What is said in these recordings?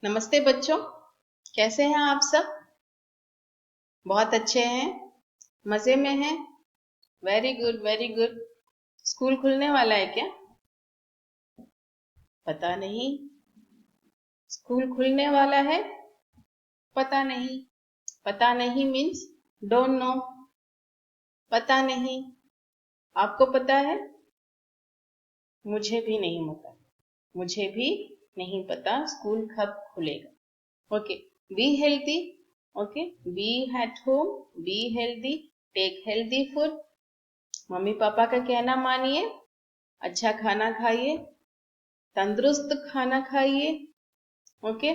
नमस्ते बच्चों, कैसे हैं आप सब? बहुत अच्छे हैं, मजे में हैं। Very good, very good. School खुलने वाला है क्या? पता नहीं। स्कूल खुलने वाला है? पता नहीं। पता नहीं मीन्स डोंट नो। पता नहीं। आपको पता है? मुझे भी नहीं पता। मुझे भी नहीं पता स्कूल कब खुलेगा। Okay, be healthy. Okay, be at home, be healthy, take healthy food. Mummy papa का कहना मानिए, अच्छा खाना खाइए, तंदुरुस्त खाना खाइए। ओके,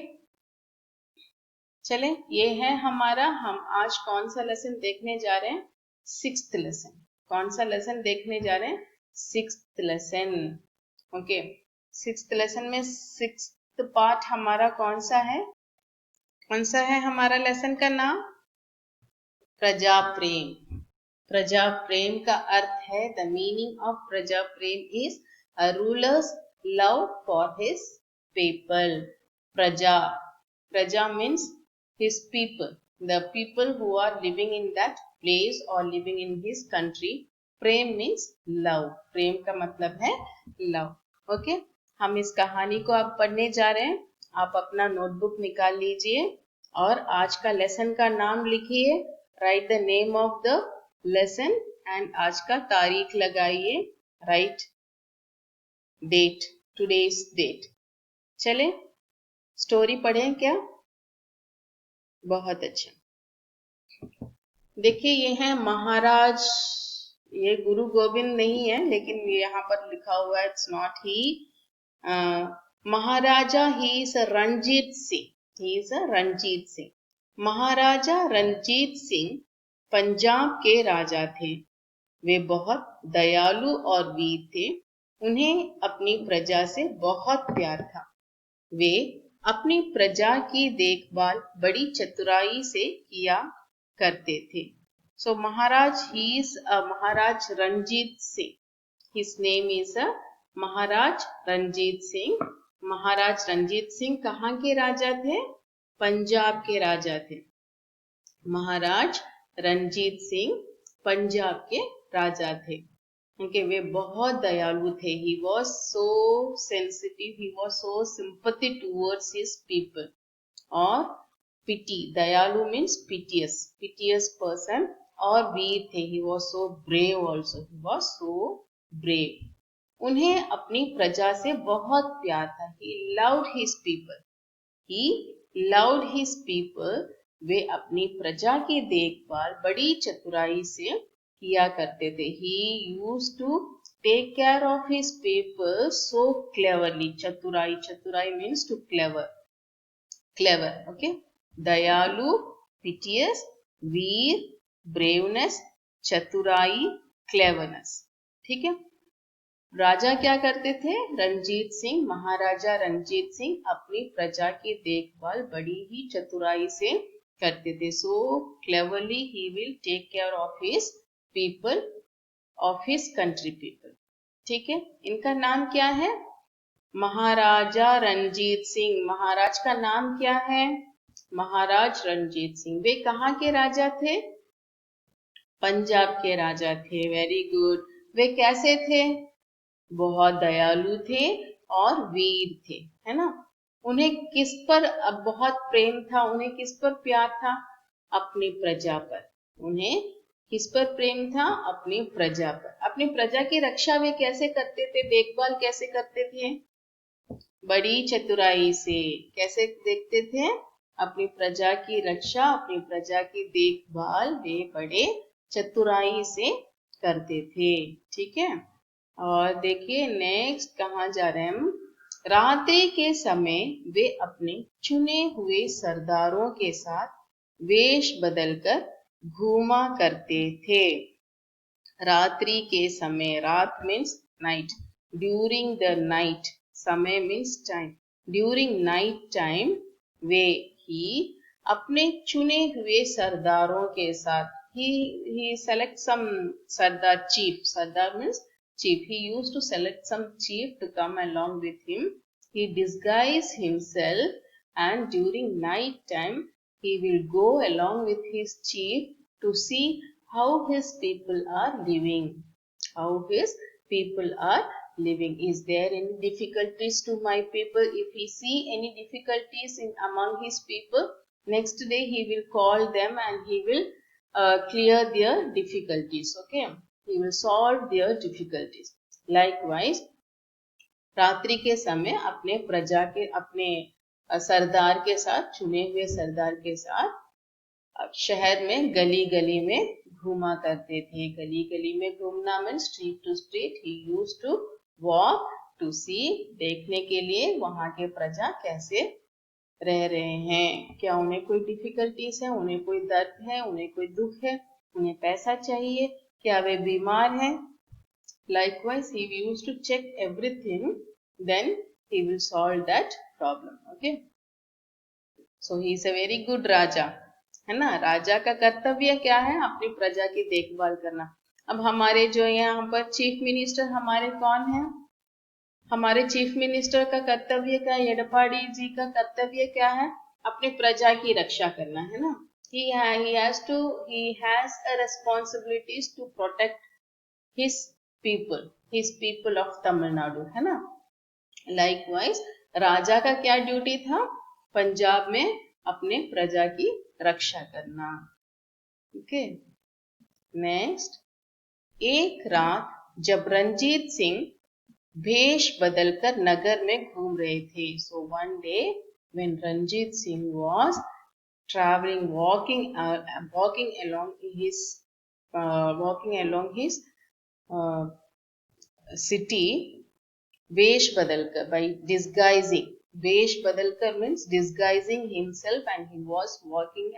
चलें, ये है हमारा, हम आज कौन सा लेसन देखने जा रहे हैं? Sixth lesson. कौन सा लेसन देखने जा रहे हैं? Sixth lesson. Okay, sixth lesson में सिक्स्थ पार्ट हमारा कौन सा है? कौन सा है हमारा लेसन का नाम? प्रजा प्रेम। प्रजा प्रेम का अर्थ है, the meaning of praja prem is a rulers love for his people. Praja, praja means his people, the people who are living in that place or living in his country. Prem means love. प्रेम का मतलब है love. ओके, हम इस कहानी को अब पढ़ने जा रहे हैं। आप अपना नोटबुक निकाल लीजिए और आज का लेसन का नाम लिखिए। Write the name of the lesson and आज का तारीख लगाइए। Write date, today's date. चले स्टोरी पढ़ें क्या? बहुत अच्छा। देखिए, ये है महाराज, ये गुरु गोविंद नहीं है, लेकिन यहाँ पर लिखा हुआ है, it's not he. Maharaja he is Ranjit Singh, he is Ranjit Singh. Maharaja Ranjit Singh Punjab के राजा थे। वे बहुत दयालु और वीर थे। उन्हें अपनी प्रजा से बहुत प्यार था। वे अपनी प्रजा की देखभाल बड़ी चतुराई से किया करते थे। So Maharaj, he is Maharaj Ranjit Singh. His name is Maharaj Ranjit Singh. Maharaj Ranjit Singh कहाँ के राजा थे? पंजाब के राजा थे। महाराज रणजीत सिंह पंजाब के राजा थे। उनके वे बहुत दयालु थे। He was so sensitive, he was so sympathy towards his people. और pity, दयालु means piteous, piteous person। और वीर थे, he was so brave also, he was so brave। उन्हें अपनी प्रजा से बहुत प्यार था। He loved his people, he loved his people। वे अपनी प्रजा की देखभाल बड़ी चतुराई से किया करते थे। He used to take care of his people so cleverly। चतुराई, चतुराई means to clever, clever। okay, दयालु, piteous, वीर, braveness, चतुराई, cleverness। ठीक है। राजा क्या करते थे? रणजीत सिंह, महाराजा रणजीत सिंह अपनी प्रजा की देखभाल बड़ी ही चतुराई से करते थे। So cleverly he will take care of his people, of his country people। ठीक है, इनका नाम क्या है? महाराजा रणजीत सिंह। महाराज का नाम क्या है? महाराज रणजीत सिंह। वे कहाँ के राजा थे? पंजाब के राजा थे। Very good. वे कैसे थे? बहुत दयालु थे और वीर थे, है ना। उन्हें किस पर बहुत प्रेम था? उन्हें किस पर प्यार था? अपनी प्रजा पर। उन्हें किस पर प्रेम था? अपनी प्रजा पर। अपनी प्रजा की रक्षा वे कैसे करते थे? देखभाल कैसे करते थे? बड़ी चतुराई से। कैसे देखते थे? अपनी प्रजा की रक्षा, अपनी प्रजा की देखभाल वे बड़े चतुराई से करते थे। ठीक है। और देखिए नेक्स्ट कहाँ जा रहे हैं हम? रात्रि के समय वे अपने चुने हुए सरदारों के साथ वेश बदलकर घूमा करते थे। रात्रि के समय, raat means night, during the night, samay means time, during night time वे ही अपने चुने हुए सरदारों के साथ, he select some sardar chief, sardar means chief, he used to select some chief to come along with him। He disguised himself and during night time he will go along with his chief to see how his people are living. How his people are living. Is there any difficulties to my people? If he see any difficulties among his people, next day he will call them and he will clear their difficulties. Okay, he will solve their difficulties. Likewise, रात्रि के समय अपने प्रजा के अपने सरदार के साथ, चुने हुए सरदार के साथ शहर में गली गली में घूमा करते थे. गली गली में घूमना means street to street. He used to walk to see, देखने के लिए वहां के प्रजा कैसे रह रहे हैं, क्या उन्हें कोई डिफिकल्टीज है, उन्हें कोई दर्द है, उन्हें कोई दुख है, उन्हें पैसा चाहिए, क्या वे बीमार हैं. Likewise, he used to check everything, then he will solve that problem. Okay. So he is a very good राजा, है ना. राजा का कर्तव्य क्या है? अपनी प्रजा की देखभाल करना. अब हमारे जो यहाँ पर चीफ मिनिस्टर हमारे कौन है? हमारे चीफ मिनिस्टर का कर्तव्य क्या है? एडपाडी जी का कर्तव्य क्या है? अपनी प्रजा की रक्षा करना, है ना. He has a responsibilities to protect his people of Tamil Nadu, है ना. Likewise, राजा का क्या ड्यूटी था? पंजाब में अपने प्रजा की रक्षा करना. ओके. नेक्स्ट, एक रात जब रंजीत सिंह भेष बदलकर नगर में घूम रहे थे. So one day when Ranjit Singh was walking along his city, vesh badalkar, by disguising. Vesh badalkar means disguising himself, and he was walking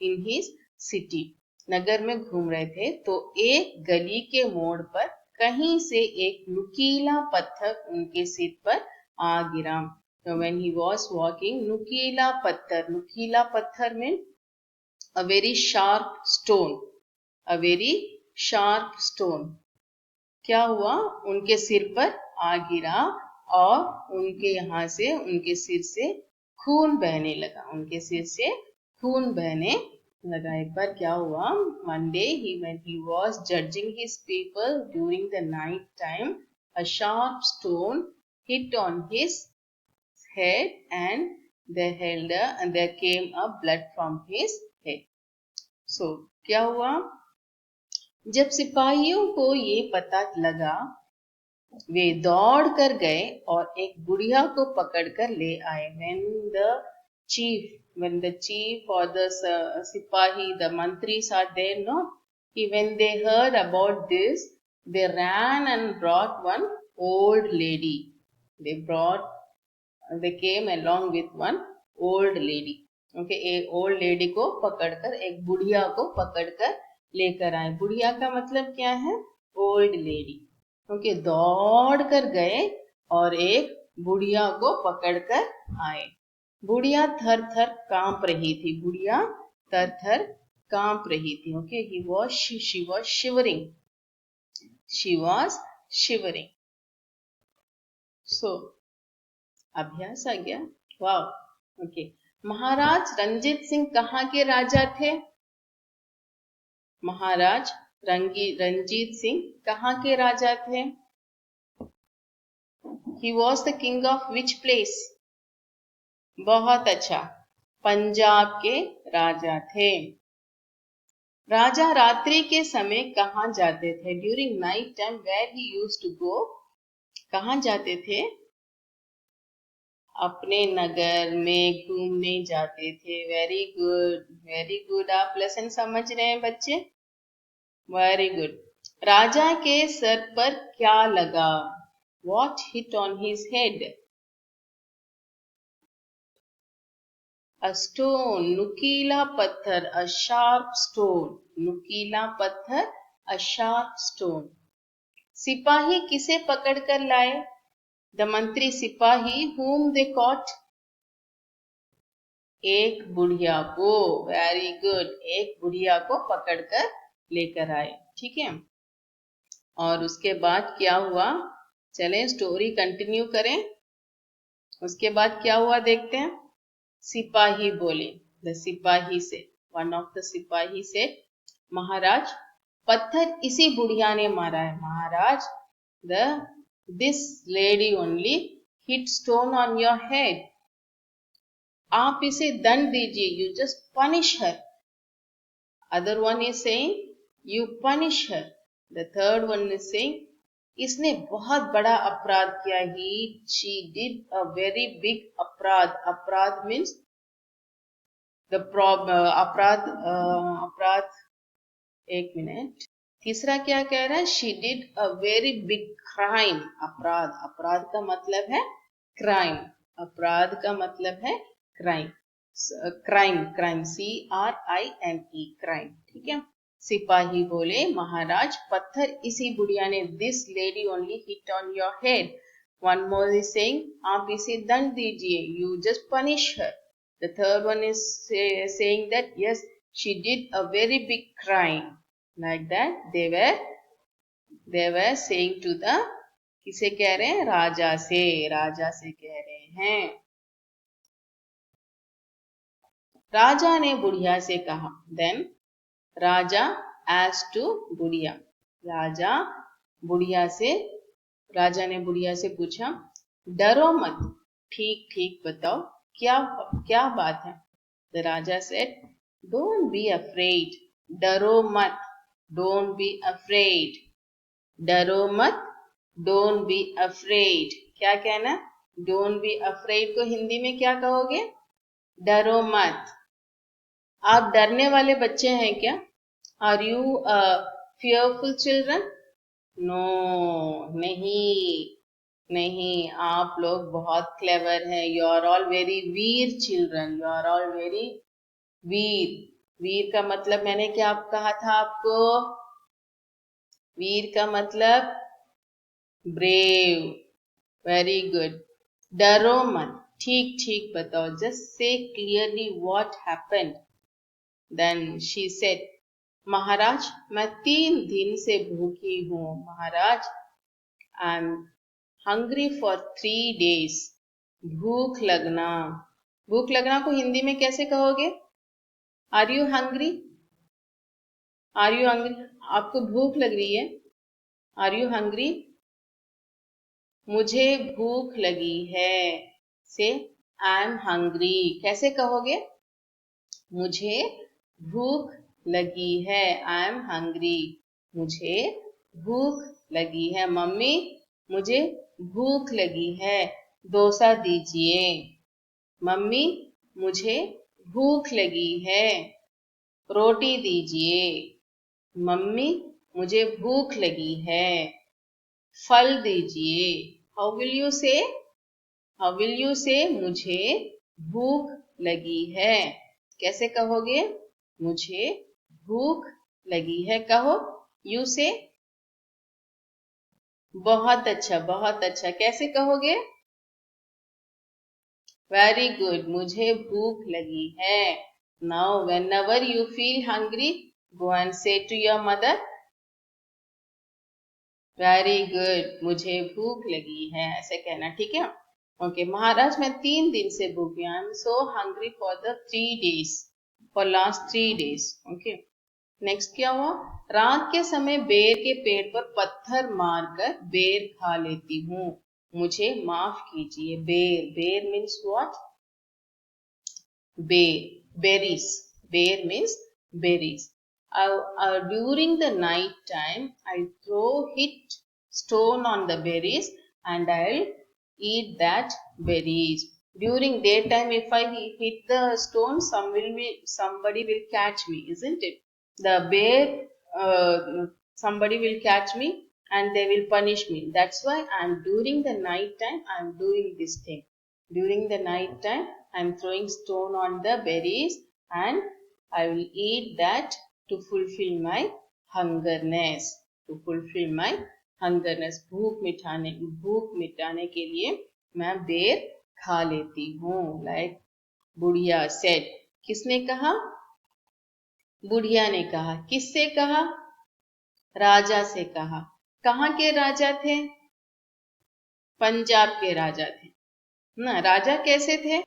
in his city. नगर में घूम रहे थे तो एक गली के मोड़ पर कहीं से एक नुकीला पत्थर उनके सिर पर आ गिरा. So when he was walking, नुकीला पत्थर means a very sharp stone. A very sharp stone. क्या हुआ? उनके सिर पर आ गिरा और उनके सिर से खून बहने लगा. एक बार क्या हुआ? One day when he was judging his people during the night time, a sharp stone hit on his head and there came a blood from his head. So क्या हुआ? जब सिपाहियों को ये पता लगा, वे दौड़ कर गए और एक बुढ़िया को पकड़कर ले आए. When the chief or the sipahi, the mantris are there, no? When they heard about this, they ran and brought one old lady. They came along with one old lady. Okay, एक old lady को पकड़कर, एक बुढ़िया को पकड़कर लेकर आए. बुढ़िया का मतलब क्या है? Old lady. ओके, दौड़ कर गए और एक बुढ़िया को पकड़कर आए. बुढ़िया थर थर कांप रही थी. Okay, she was shivering. So अभ्यास आ गया. वाव. ओके. महाराज रंजीत सिंह कहाँ के राजा थे? महाराज रंजीत सिंह कहाँ के राजा थे? He was the king of which place? बहुत अच्छा, पंजाब के राजा थे. राजा रात्रि के समय कहाँ जाते थे? During night time, where he used to go? कहाँ जाते थे? अपने नगर में घूमने जाते थे. Very good. आप लेसन समझ रहे हैं बच्चे? Very good. राजा के सर पर क्या लगा? What hit on his head? A stone. नुकीला पत्थर. A sharp stone. नुकीला पत्थर. A sharp stone. सिपाही किसे पकड़कर लाए? The मंत्री सिपाही whom they caught? एक बुढ़िया को. Very good. एक बुढ़िया को पकड़कर लेकर आए. ठीक है. और उसके बाद क्या हुआ? चलें स्टोरी कंटिन्यू करें. उसके बाद क्या हुआ देखते हैं. सिपाही बोले, द सिपाही से, वन ऑफ द सिपाही से, महाराज पत्थर इसी बुढ़िया ने मारा है। Maharaj, this lady only hit stone on your head. आप इसे दंड दीजिए, you just punish her. Other one is saying you punish her. The third one is saying इसने बहुत बड़ा अपराध किया। She did a very big apradh. Apradh means अपराध, एक मिनट, तीसरा क्या कह रहा है? She did a very big crime. अपराध, अपराध का मतलब है क्राइम, अपराध का मतलब है क्राइम, क्राइम, CRIME, क्राइम, ठीक है। सिपाही बोले, महाराज पत्थर इसी बुढ़िया ने, this lady only hit on your head. One more is saying आप इसे दंड दीजिए, you just punish her. The third one is saying that yes she did a very big crime. Like that they were saying to the, किसे कह रहे हैं? राजा से कह रहे हैं। राजा ने बुढ़िया से कहा, देन राजा asked to बुढ़िया, राजा ने बुढ़िया से पूछा, डरो मत, ठीक ठीक बताओ क्या बात है? The Raja said, don't be afraid, डरो मत, don't be afraid, डरो मत, don't be afraid। क्या कहना? don't be afraid को हिंदी में क्या कहोगे? डरो मत। आप डरने वाले बच्चे हैं क्या? Are you a fearful children? No, नहीं, आप लोग बहुत क्लेवर हैं। You are all very Veer children, you are all very वीर का मतलब मैंने क्या कहा था आपको? वीर का मतलब ब्रेव, वेरी गुड। डरो मत, ठीक ठीक बताओ, जस्ट से clearly what happened. Then she said, Maharaj मैं 3 दिन से भूखी हूँ। Maharaj, I am hungry for 3 days। भूख लगना को हिंदी में कैसे कहोगे? Are you hungry? आपको भूख लग रही है? Are you hungry? मुझे भूख लगी है, से आई एम हंग्री। कैसे कहोगे? मुझे भूख लगी है, आई एम हंग्री, मुझे भूख लगी है। मम्मी, मुझे भूख लगी है, डोसा दीजिए। मम्मी, मुझे भूख लगी है, रोटी दीजिए। मम्मी, मुझे भूख लगी है, फल दीजिए। हाउ विल यू से मुझे भूख लगी है? कैसे कहोगे? मुझे भूख लगी है, कहो। यू से बहुत अच्छा। कैसे कहोगे? वेरी गुड, मुझे भूख लगी है। Now whenever you feel hungry, go and say to your mother, very good, मुझे भूख लगी है, ऐसे कहना, ठीक है। ओके, महाराज मैं 3 दिन से भूखी हूँ। I am so hungry for the 3 days, for last 3 days। Okay, next क्या हुआ? रात के समय बेर के पेड़ पर पत्थर मारकर बेर खा लेती हूँ, मुझे माफ कीजिए। बेर मीन्स व्हाट? बेर means berries. During the night time, I hit stone on the berries and I'll eat that berries. During daytime, if I hit the stone, somebody will catch me, isn't it? The bear, somebody will catch me and they will punish me. That's why during the night time, I'm doing this thing. During the night time, I'm throwing stone on the berries and I will eat that to fulfill my hungerness, भूख मिटाने के लिए मैं बेर खा लेती हूँ। Like बुढ़िया सेड। किसने कहा? बुढ़िया ने कहा। किससे कहा? राजा से कहा। कहाँ के राजा थे? पंजाब के राजा थे ना। राजा कैसे थे?